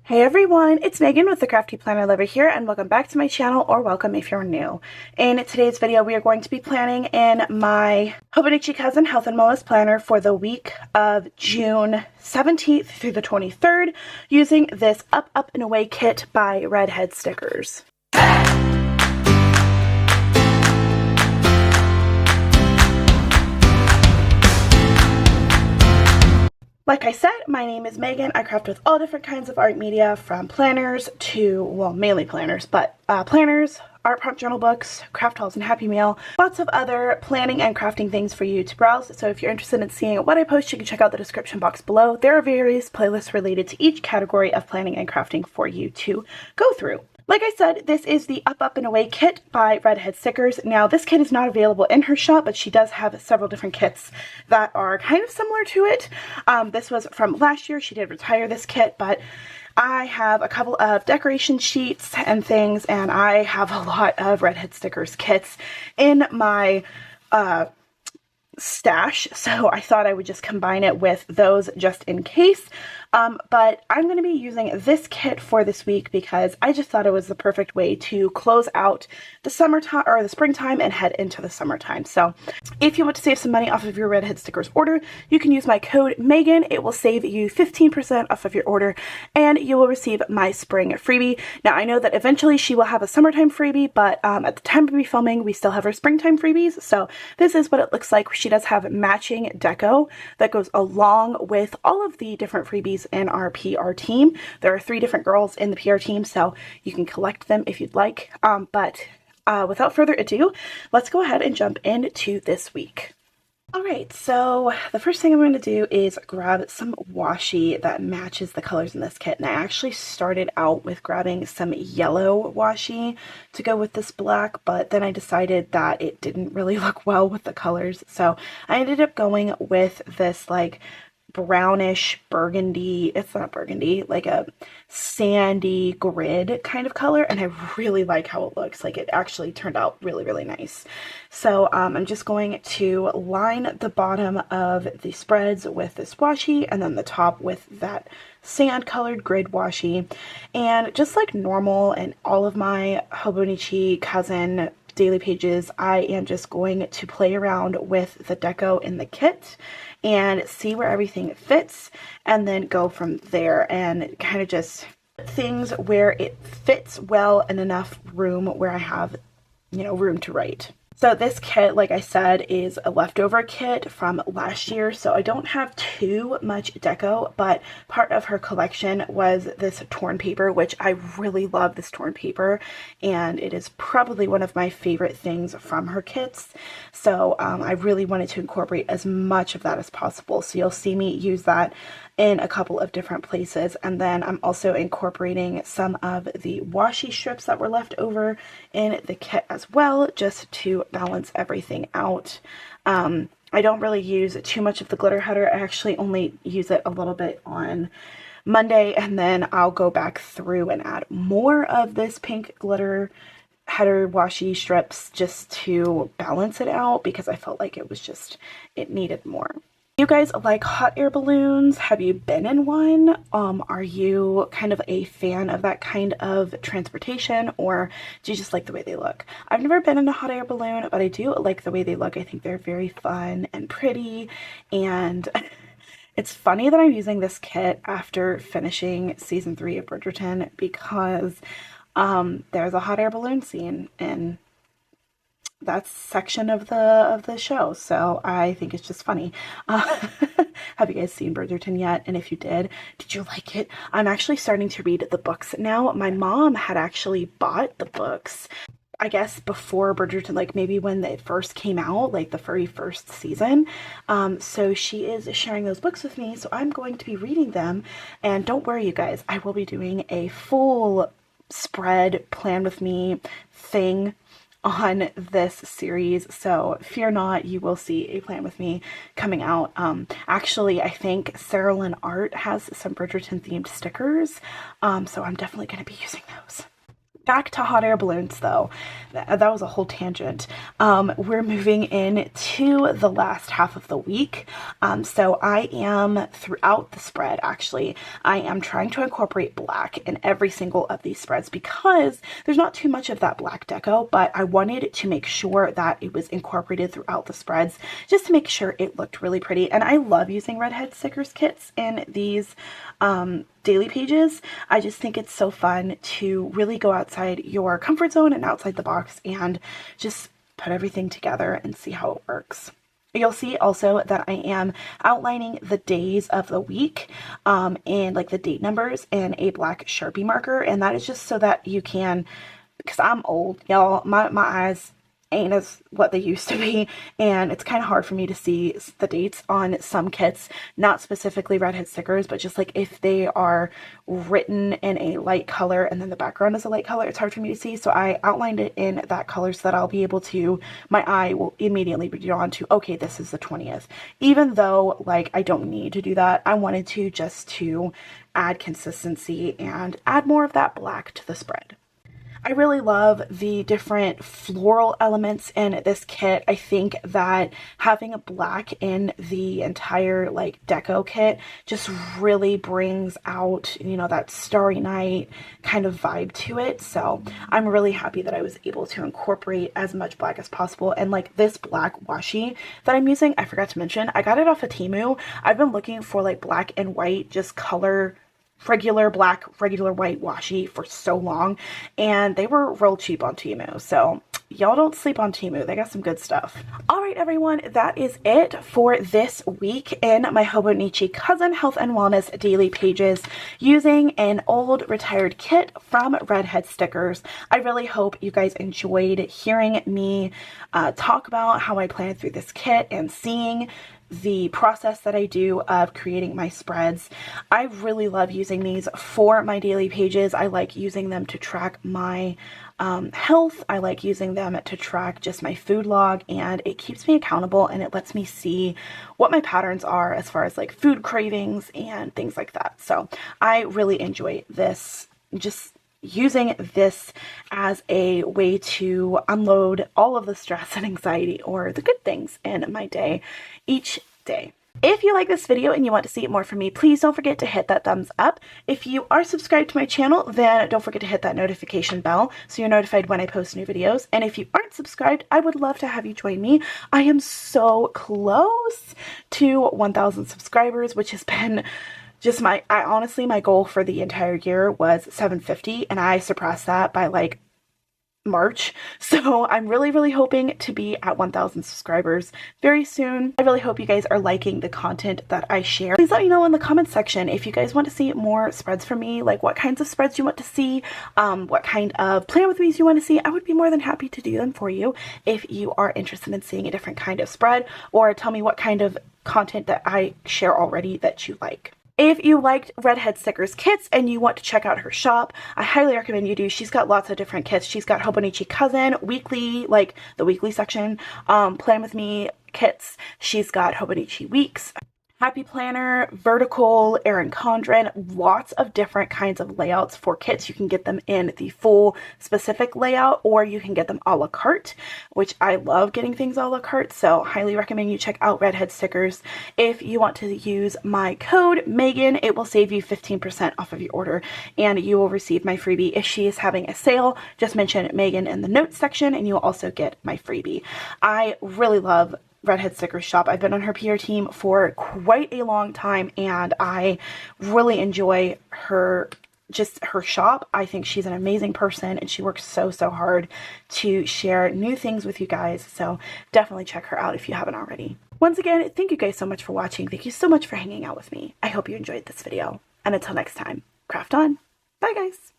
Hey everyone, it's Megan with the Crafty Planner Lover here, and welcome back to my channel, or welcome if you're new. In today's video, we are going to be planning in my Hobonichi Cousin Health and Wellness Planner for the week of June 17th through the 23rd, using this Up, Up, and Away kit by ReddHeadStickers. Like I said, my name is Megan. I craft with all different kinds of art media, from planners to, well, mainly planners, but planners, art prompt journal books, craft hauls, and Happy Meal. Lots of other planning and crafting things for you to browse. So if you're interested in seeing what I post, you can check out the description box below. There are various playlists related to each category of planning and crafting for you to go through. Like I said, this is the Up, Up, and Away kit by ReddHeadStickers. Now, this kit is not available in her shop, but she does have several different kits that are kind of similar to it. This was from last year. She did retire this kit, but I have a couple of decoration sheets and things, and I have a lot of ReddHeadStickers kits in my stash, so I thought I would just combine it with those just in case. But I'm going to be using this kit for this week because I just thought it was the perfect way to close out the summertime or the springtime and head into the summertime. So if you want to save some money off of your ReddHeadStickers order, you can use my code Megan. It will save you 15% off of your order, and you will receive my spring freebie. Now, I know that eventually she will have a summertime freebie, but at the time of me filming, we still have her springtime freebies. So this is what it looks like. She does have matching deco that goes along with all of the different freebies in our PR team. There are 3 different girls in the PR team, so you can collect them if you'd like. But without further ado, let's go ahead and jump into this week. Alright, so the first thing I'm going to do is grab some washi that matches the colors in this kit. And I actually started out with grabbing some yellow washi to go with this black, but then I decided that it didn't really look well with the colors. So I ended up going with this like brownish burgundy, it's not burgundy, like a sandy grid kind of color, and I really like how it looks. Like, it actually turned out really nice. So I'm just going to line the bottom of the spreads with this washi, and then the top with that sand colored grid washi. And just like normal and all of my Hobonichi Cousin daily pages, I am just going to play around with the deco in the kit and see where everything fits, and then go from there and kind of just put things where it fits well and enough room where I have, room to write. So this kit, like I said, is a leftover kit from last year, so I don't have too much deco, but part of her collection was this torn paper, which I really love this torn paper, and it is probably one of my favorite things from her kits. So I really wanted to incorporate as much of that as possible, so you'll see me use that in a couple of different places. And then I'm also incorporating some of the washi strips that were left over in the kit as well, just to balance everything out. I don't really use too much of the glitter header. I actually only use it a little bit on Monday, and then I'll go back through and add more of this pink glitter header washi strips just to balance it out, because I felt like it needed more. You guys like hot air balloons? Have you been in one? Are you kind of a fan of that kind of transportation, or do you just like the way they look? I've never been in a hot air balloon, but I do like the way they look. I think they're very fun and pretty, and it's funny that I'm using this kit after finishing season 3 of Bridgerton, because there's a hot air balloon scene in that section of the show, so I think it's just funny. Have you guys seen Bridgerton yet? And if you did you like it? I'm actually starting to read the books now. My mom had actually bought the books, I guess, before Bridgerton, like maybe when they first came out, like the very first season. So she is sharing those books with me, so I'm going to be reading them. And don't worry, you guys, I will be doing a full spread plan with me thing on this series, so fear not, you will see a plan with me coming out. Actually, I think Sarah Lynn Art has some Bridgerton themed stickers, so I'm definitely going to be using those. Back to hot air balloons though. That was a whole tangent. We're moving in to the last half of the week. So I am, throughout the spread actually, I am trying to incorporate black in every single of these spreads because there's not too much of that black deco, but I wanted to make sure that it was incorporated throughout the spreads just to make sure it looked really pretty. And I love using ReddHeadStickers kits in these daily pages. I just think it's so fun to really go outside your comfort zone and outside the box and just put everything together and see how it works. You'll see also that I am outlining the days of the week and like the date numbers in a black Sharpie marker, and that is just so that you can, because I'm old, y'all, my eyes ain't as what they used to be, and it's kind of hard for me to see the dates on some kits, not specifically ReddHeadStickers, but just like if they are written in a light color and then the background is a light color, it's hard for me to see. So I outlined it in that color so that I'll be able to, my eye will immediately be drawn to, okay, this is the 20th. Even though like I don't need to do that, I wanted to just to add consistency and add more of that black to the spread. I really love the different floral elements in this kit. I think that having a black in the entire like deco kit just really brings out, you know, that Starry Night kind of vibe to it. So I'm really happy that I was able to incorporate as much black as possible. And like this black washi that I'm using, I forgot to mention, I got it off of Temu. I've been looking for like black and white, just color regular black, regular white washi for so long, and they were real cheap on Temu. So y'all don't sleep on Temu. They got some good stuff. All right, everyone, that is it for this week in my Hobonichi Cousin Health and Wellness daily pages using an old retired kit from ReddHeadStickers. I really hope you guys enjoyed hearing me talk about how I planned through this kit and seeing the process that I do of creating my spreads. I really love using these for my daily pages. I like using them to track my health. I like using them to track just my food log, and it keeps me accountable and it lets me see what my patterns are as far as like food cravings and things like that. So I really enjoy this, just using this as a way to unload all of the stress and anxiety or the good things in my day each day. If you like this video and you want to see more from me, please don't forget to hit that thumbs up. If you are subscribed to my channel, then don't forget to hit that notification bell so you're notified when I post new videos. And if you aren't subscribed, I would love to have you join me. I am so close to 1,000 subscribers, which has been just honestly, my goal for the entire year was 750, and I surpassed that by like March. So I'm really, really hoping to be at 1,000 subscribers very soon. I really hope you guys are liking the content that I share. Please let me know in the comment section if you guys want to see more spreads from me, like what kinds of spreads you want to see, what kind of plan with me's you want to see. I would be more than happy to do them for you if you are interested in seeing a different kind of spread, or tell me what kind of content that I share already that you like. If you liked ReddHeadStickers kits and you want to check out her shop, I highly recommend you do. She's got lots of different kits. She's got Hobonichi Cousin, weekly, like the weekly section, Plan With Me kits. She's got Hobonichi Weeks, Happy Planner, Vertical, Erin Condren, lots of different kinds of layouts for kits. You can get them in the full specific layout, or you can get them a la carte, which I love getting things a la carte, so highly recommend you check out ReddHeadStickers. If you want to use my code Megan, it will save you 15% off of your order, and you will receive my freebie. If she is having a sale, just mention Megan in the notes section, and you will also get my freebie. I really love ReddHeadStickers shop. I've been on her PR team for quite a long time, and I really enjoy her shop. I think she's an amazing person, and she works so hard to share new things with you guys. So definitely check her out if you haven't already. Once again, thank you guys so much for watching. Thank you so much for hanging out with me. I hope you enjoyed this video, and until next time, craft on. Bye guys.